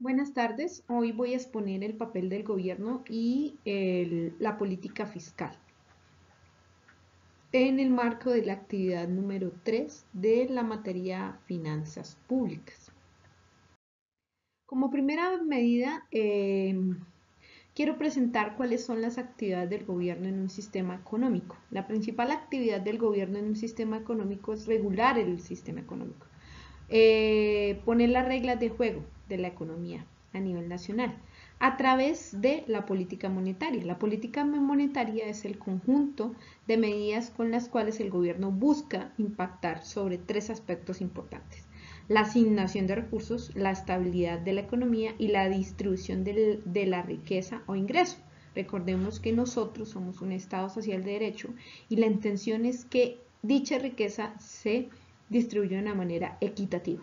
Buenas tardes. Hoy voy a exponer el papel del gobierno y la política fiscal en el marco de la actividad número 3 de la materia Finanzas Públicas. Como primera medida, quiero presentar cuáles son las actividades del gobierno en un sistema económico. La principal actividad del gobierno en un sistema económico es regular el sistema económico. Poner las reglas de juego de la economía a nivel nacional a través de la política monetaria. La política monetaria es el conjunto de medidas con las cuales el gobierno busca impactar sobre tres aspectos importantes: la asignación de recursos, la estabilidad de la economía y la distribución de la riqueza o ingreso. Recordemos que nosotros somos un Estado social de derecho y la intención es que dicha riqueza se distribuye de una manera equitativa.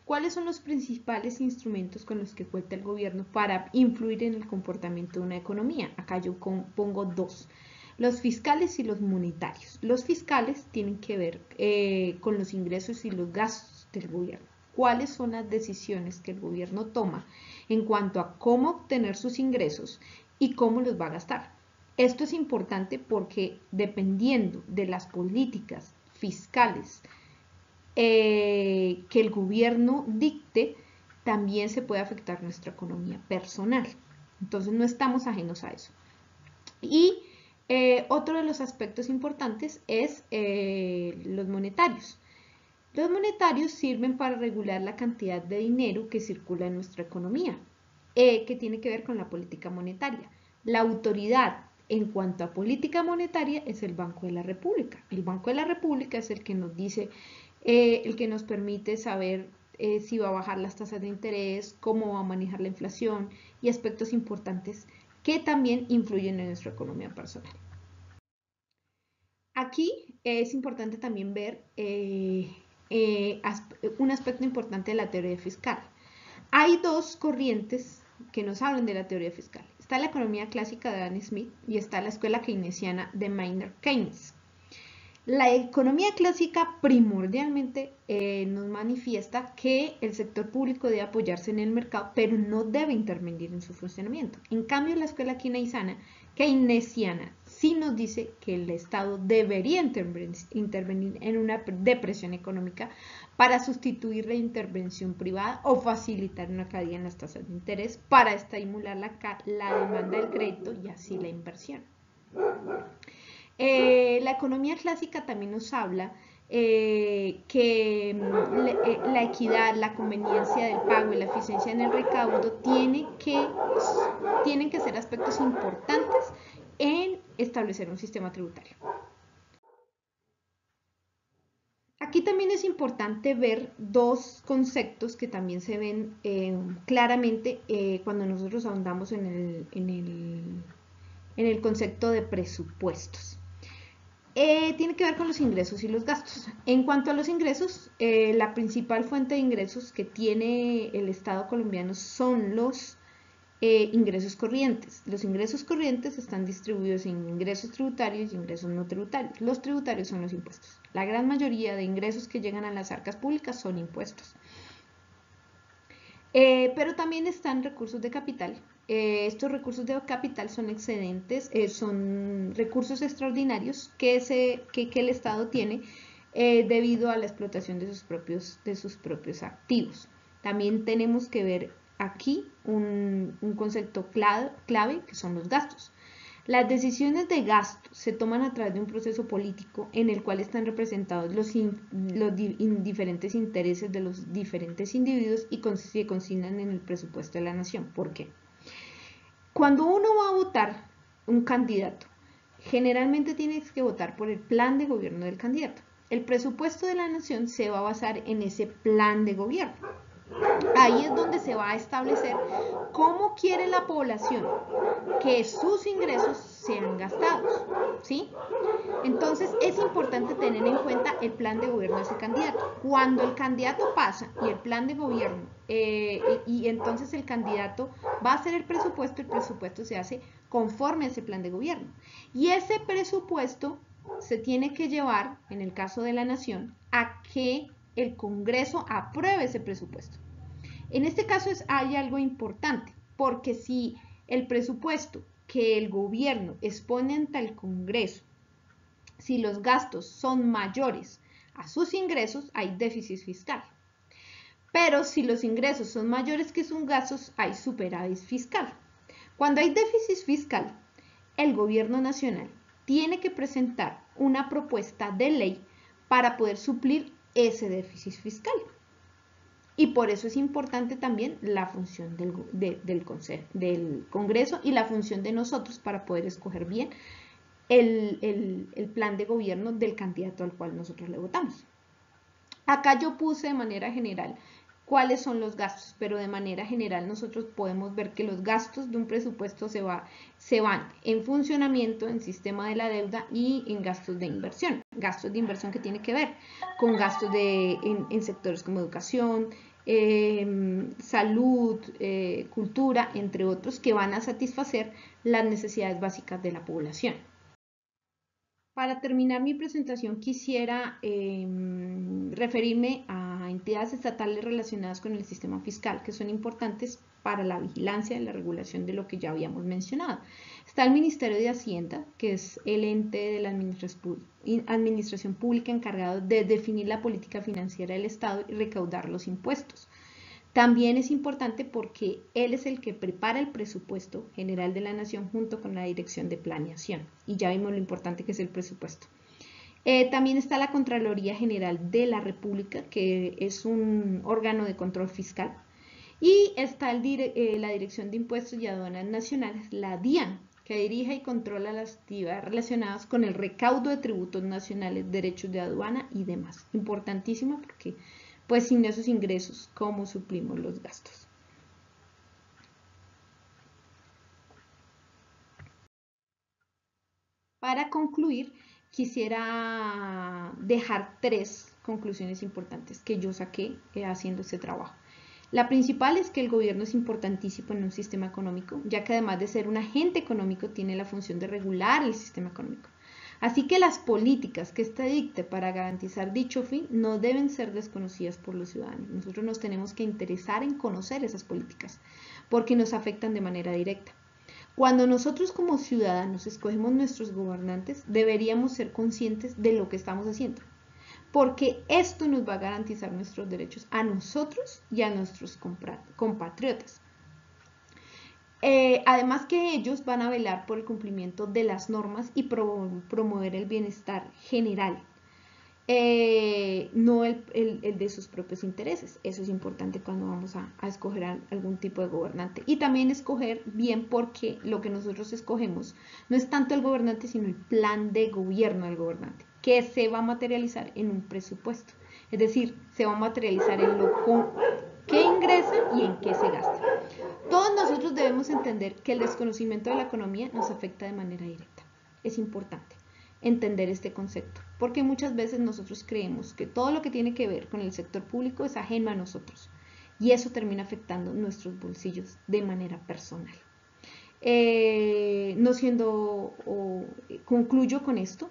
¿Cuáles son los principales instrumentos con los que cuenta el gobierno para influir en el comportamiento de una economía? Acá yo pongo dos: los fiscales y los monetarios. Los fiscales tienen que ver con los ingresos y los gastos del gobierno. ¿Cuáles son las decisiones que el gobierno toma en cuanto a cómo obtener sus ingresos y cómo los va a gastar? Esto es importante porque dependiendo de las políticas fiscales que el gobierno dicte, también se puede afectar nuestra economía personal. Entonces no estamos ajenos a eso. Y otro de los aspectos importantes es los monetarios. Los monetarios sirven para regular la cantidad de dinero que circula en nuestra economía, que tiene que ver con la política monetaria. La autoridad en cuanto a política monetaria es el Banco de la República. El Banco de la República es el que nos dice, el que nos permite saber si va a bajar las tasas de interés, cómo va a manejar la inflación y aspectos importantes que también influyen en nuestra economía personal. Aquí es importante también ver un aspecto importante de la teoría fiscal. Hay dos corrientes que nos hablan de la teoría fiscal. Está la economía clásica de Adam Smith y está la escuela keynesiana de Maynard Keynes. La economía clásica primordialmente nos manifiesta que el sector público debe apoyarse en el mercado, pero no debe intervenir en su funcionamiento. En cambio, la escuela keynesiana sí nos dice que el Estado debería intervenir en una depresión económica para sustituir la intervención privada o facilitar una caída en las tasas de interés para estimular la demanda del crédito y así la inversión. La economía clásica también nos habla que la equidad, la conveniencia del pago y la eficiencia en el recaudo tienen que ser aspectos importantes en establecer un sistema tributario. Aquí también es importante ver dos conceptos que también se ven claramente cuando nosotros ahondamos en el concepto de presupuestos. Tiene que ver con los ingresos y los gastos. En cuanto a los ingresos, la principal fuente de ingresos que tiene el Estado colombiano son los ingresos corrientes. Los ingresos corrientes están distribuidos en ingresos tributarios y ingresos no tributarios. Los tributarios son los impuestos. La gran mayoría de ingresos que llegan a las arcas públicas son impuestos. Pero también están recursos de capital. Estos recursos de capital son excedentes, son recursos extraordinarios que el Estado tiene debido a la explotación de sus propios activos. También tenemos que ver aquí un concepto clave que son los gastos. Las decisiones de gasto se toman a través de un proceso político en el cual están representados los diferentes intereses de los diferentes individuos y se consignan en el presupuesto de la nación. ¿Por qué? Cuando uno va a votar un candidato, generalmente tienes que votar por el plan de gobierno del candidato. El presupuesto de la nación se va a basar en ese plan de gobierno. Ahí es donde se va a establecer cómo quiere la población que sus ingresos sean gastados, ¿sí? Entonces es importante tener en cuenta el plan de gobierno de ese candidato. Cuando el candidato pasa y el plan de gobierno, y entonces el candidato va a hacer el presupuesto se hace conforme a ese plan de gobierno. Y ese presupuesto se tiene que llevar, en el caso de la nación, a que el Congreso apruebe ese presupuesto. En este caso hay algo importante, porque si el presupuesto que el gobierno expone ante el Congreso, si los gastos son mayores a sus ingresos, hay déficit fiscal. Pero si los ingresos son mayores que sus gastos, hay superávit fiscal. Cuando hay déficit fiscal, el gobierno nacional tiene que presentar una propuesta de ley para poder suplir ese déficit fiscal. Y por eso es importante también la función del Congreso y la función de nosotros para poder escoger bien el plan de gobierno del candidato al cual nosotros le votamos. Acá yo puse de manera general cuáles son los gastos, pero de manera general nosotros podemos ver que los gastos de un presupuesto se van en funcionamiento, en sistema de la deuda y en gastos de inversión. Gastos de inversión que tiene que ver con gastos en sectores como educación, salud, cultura, entre otros, que van a satisfacer las necesidades básicas de la población. Para terminar mi presentación quisiera referirme a entidades estatales relacionadas con el sistema fiscal que son importantes para la vigilancia y la regulación de lo que ya habíamos mencionado. Está el Ministerio de Hacienda, que es el ente de la administración pública encargado de definir la política financiera del Estado y recaudar los impuestos. También es importante porque él es el que prepara el presupuesto general de la nación junto con la dirección de planeación. Y ya vimos lo importante que es el presupuesto. También está la Contraloría General de la República, que es un órgano de control fiscal. Y está la Dirección de Impuestos y Aduanas Nacionales, la DIAN, que dirige y controla las actividades relacionadas con el recaudo de tributos nacionales, derechos de aduana y demás. Importantísimo porque pues sin esos ingresos, ¿cómo suplimos los gastos? Para concluir, quisiera dejar 3 conclusiones importantes que yo saqué haciendo este trabajo. La principal es que el gobierno es importantísimo en un sistema económico, ya que además de ser un agente económico, tiene la función de regular el sistema económico. Así que las políticas que éste dicte para garantizar dicho fin no deben ser desconocidas por los ciudadanos. Nosotros nos tenemos que interesar en conocer esas políticas porque nos afectan de manera directa. Cuando nosotros como ciudadanos escogemos nuestros gobernantes, deberíamos ser conscientes de lo que estamos haciendo, porque esto nos va a garantizar nuestros derechos a nosotros y a nuestros compatriotas. Además que ellos van a velar por el cumplimiento de las normas y promover el bienestar general, no el de sus propios intereses. Eso es importante cuando vamos a escoger algún tipo de gobernante. Y también escoger bien, porque lo que nosotros escogemos no es tanto el gobernante, sino el plan de gobierno del gobernante, que se va a materializar en un presupuesto. Es decir, se va a materializar en lo que ingresa y en qué se gasta. Todos nosotros debemos entender que el desconocimiento de la economía nos afecta de manera directa. Es importante entender este concepto, porque muchas veces nosotros creemos que todo lo que tiene que ver con el sector público es ajeno a nosotros, y eso termina afectando nuestros bolsillos de manera personal. Concluyo con esto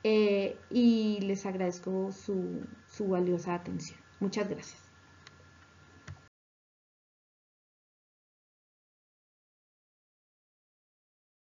y les agradezco su valiosa atención. Muchas gracias.